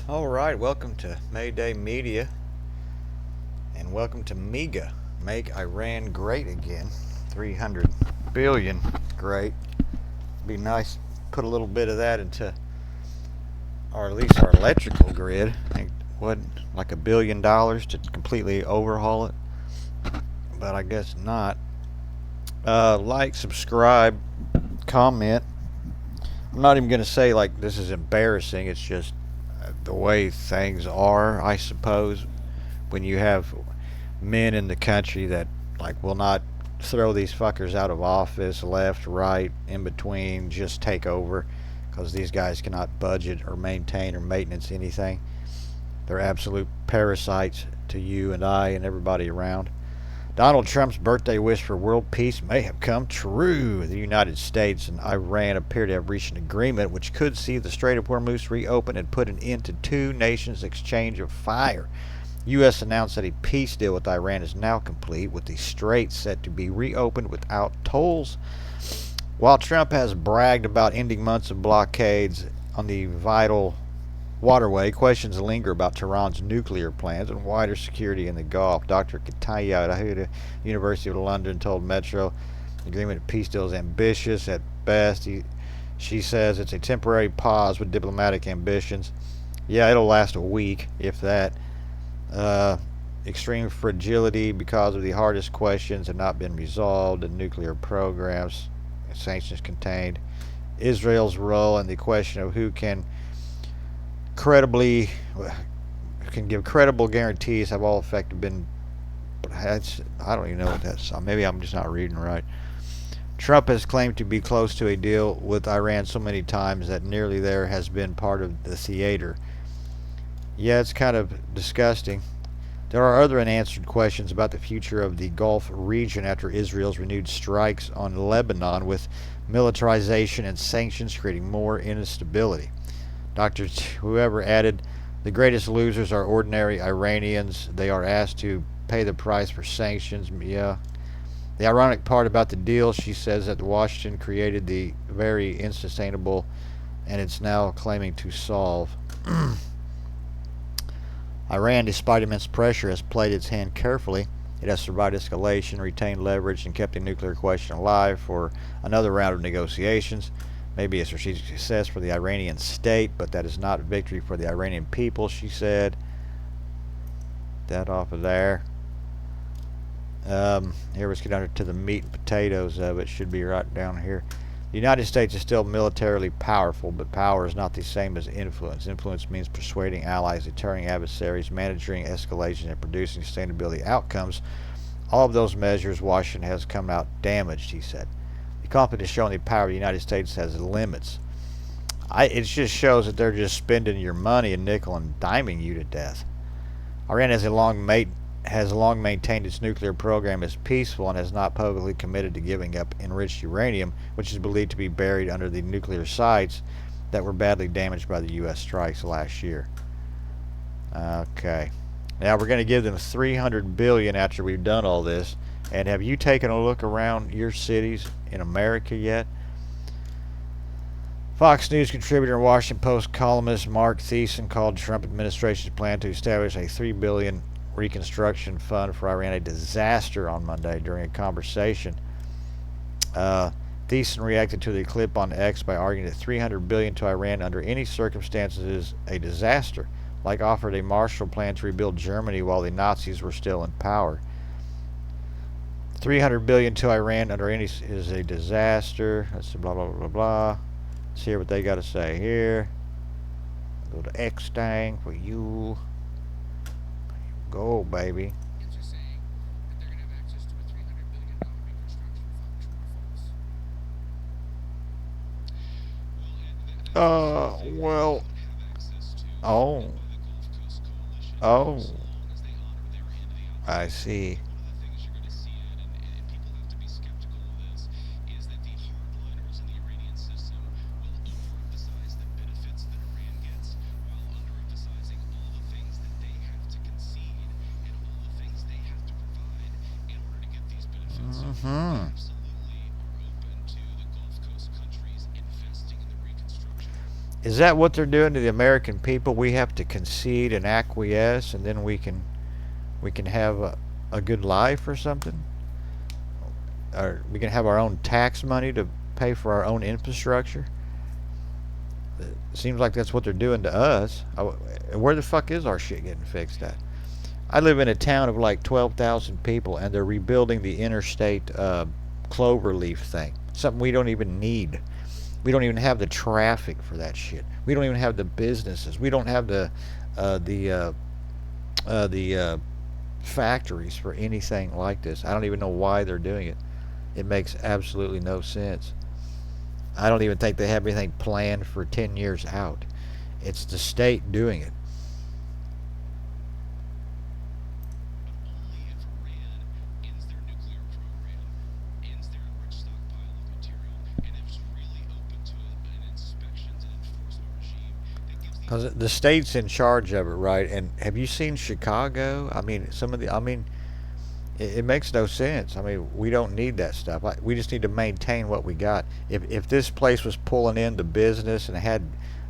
All right, welcome to Mayday Media, and welcome to MEGA, Make Iran Great Again. 300 billion, great. Be nice to put a little bit of that into, or at least our electrical grid. I think, what, like $1 billion to completely overhaul it? But I guess not. Like, subscribe, comment. I'm not even going to say like this is embarrassing. It's just the way things are, I suppose, when you have men in the country that like will not throw these fuckers out of office, left, right, in between, just take over because these guys cannot budget or maintain or maintenance anything. They're absolute parasites to you and I and everybody around. Donald Trump's birthday wish for world peace may have come true. The United States and Iran appear to have reached an agreement which could see the Strait of Hormuz reopened and put an end to two nations' exchange of fire. U.S. announced that a peace deal with Iran is now complete, with the strait set to be reopened without tolls. While Trump has bragged about ending months of blockades on the vital waterway, questions linger about Tehran's nuclear plans and wider security in the Gulf. Dr. Katayoun Shahandeh, University of London, told Metro the agreement peace deal is ambitious at best. She says it's a temporary pause with diplomatic ambitions. Yeah, it'll last a week, if that. Extreme fragility because of the hardest questions have not been resolved. The nuclear programs, sanctions contained. Israel's role and the question of who can give credible guarantees have all effective been. I don't even know what that's. Maybe I'm just not reading right. Trump has claimed to be close to a deal with Iran so many times that nearly there has been part of the theater. Yeah, it's kind of disgusting. There are other unanswered questions about the future of the Gulf region after Israel's renewed strikes on Lebanon, with militarization and sanctions creating more instability. Dr. Whoever added, the greatest losers are ordinary Iranians. They are asked to pay the price for sanctions. Yeah. The ironic part about the deal, she says, that Washington created the very unsustainable and it's now claiming to solve. Iran, despite immense pressure, has played its hand carefully. It has survived escalation, retained leverage, and kept the nuclear question alive for another round of negotiations. Maybe a strategic success for the Iranian state, but that is not victory for the Iranian people, she said. That off of there. Here, let's get under to the meat and potatoes of it. Should be right down here. The United States is still militarily powerful, but power is not the same as influence. Influence means persuading allies, deterring adversaries, managing escalation, and producing sustainability outcomes. All of those measures, Washington has come out damaged, he said. The conflict is showing the power of the United States has limits. It just shows that they're just spending your money and nickel and diming you to death. Iran has long maintained its nuclear program as peaceful and has not publicly committed to giving up enriched uranium, which is believed to be buried under the nuclear sites that were badly damaged by the U.S. strikes last year. Okay. Now we're going to give them $300 billion after we've done all this. And have you taken a look around your cities in America yet? Fox News contributor and Washington Post columnist Mark Thiessen called Trump administration's plan to establish a $3 billion reconstruction fund for Iran a disaster on Monday during a conversation. Thiessen reacted to the clip on X by arguing that $300 billion to Iran under any circumstances is a disaster, like offered a Marshall Plan to rebuild Germany while the Nazis were still in power. $300 billion to Iran under any is a disaster. Let's blah blah blah blah. Let's hear what they got to say here. Go to X thing for you. Go, baby. Well, oh, oh, I see. Is that what they're doing to the American people? We have to concede and acquiesce, and then we can have a good life or something, or we can have our own tax money to pay for our own infrastructure. It seems like that's what they're doing to us. Where the fuck is our shit getting fixed at? I live in a town of like 12,000 people, and they're rebuilding the interstate cloverleaf thing. Something we don't even need. We don't even have the traffic for that shit. We don't even have the businesses. We don't have uh, the uh, the factories for anything like this. I don't even know why they're doing it. It makes absolutely no sense. I don't even think they have anything planned for 10 years out. It's the state doing it. Because the state's in charge of it, right? And have you seen Chicago? I mean, it makes no sense. I mean, we don't need that stuff. We just need to maintain what we got. If this place was pulling into business and had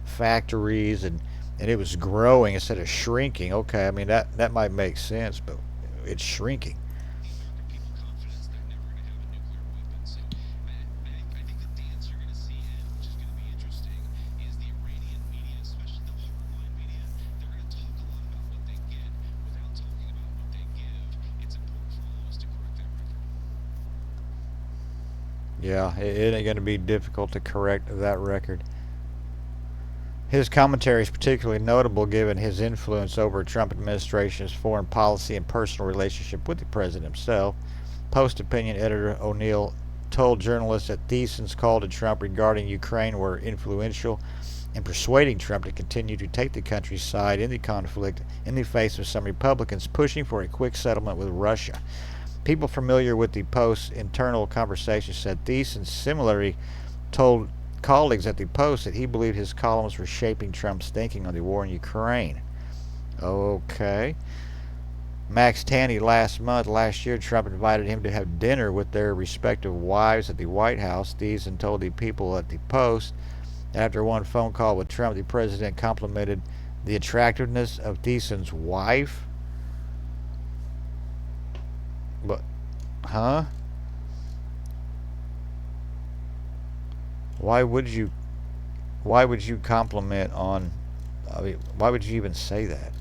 factories and it was growing instead of shrinking, okay, I mean that might make sense, but it's shrinking. Yeah, it ain't going to be difficult to correct that record. His commentary is particularly notable given his influence over Trump administration's foreign policy and personal relationship with the president himself. Post opinion editor O'Neill told journalists that Thiessen's call to Trump regarding Ukraine were influential in persuading Trump to continue to take the country's side in the conflict in the face of some Republicans pushing for a quick settlement with Russia. People familiar with the Post's internal conversation said Thiessen similarly told colleagues at the Post that he believed his columns were shaping Trump's thinking on the war in Ukraine. Okay. Max Tanny last year, Trump invited him to have dinner with their respective wives at the White House. Thiessen told the people at the Post that after one phone call with Trump, the president complimented the attractiveness of Thiessen's wife. But, huh? Why would you? Why would you compliment on? I mean, why would you even say that?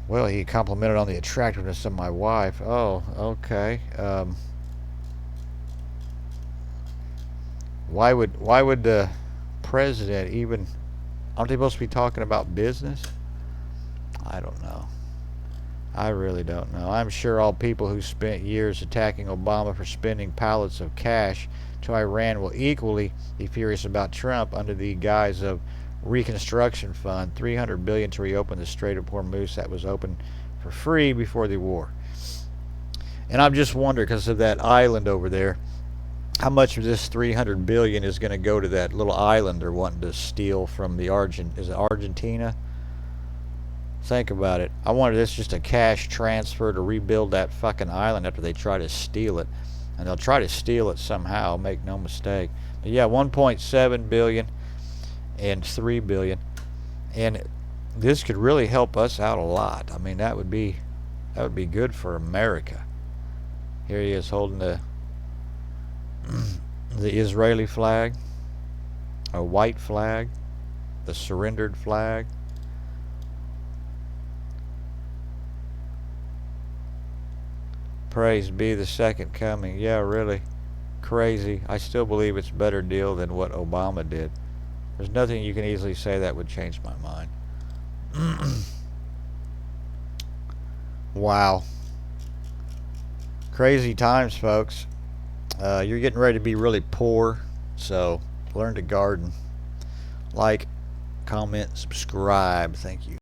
Well, he complimented on the attractiveness of my wife. Oh, okay. Why would the president even? Aren't they supposed to be talking about business? I don't know. I really don't know. I'm sure all people who spent years attacking Obama for spending pallets of cash to Iran will equally be furious about Trump under the guise of Reconstruction Fund, $300 billion to reopen the Strait of Hormuz that was open for free before the war. And I'm just wondering, because of that island over there, how much of this 300 billion is going to go to that little island they're wanting to steal from the is it Argentina? Think about it. I wonder if this just a cash transfer to rebuild that fucking island after they try to steal it. And they'll try to steal it somehow, make no mistake. But yeah, 1.7 billion and 3 billion. And this could really help us out a lot. I mean, that would be good for America. Here he is holding the Israeli flag, a white flag, the surrendered flag. Praise be the second coming. Yeah, really. Crazy. I still believe it's a better deal than what Obama did. There's nothing you can easily say that would change my mind. Wow. Crazy times, folks. You're getting ready to be really poor, so learn to garden. Like, comment, subscribe. Thank you.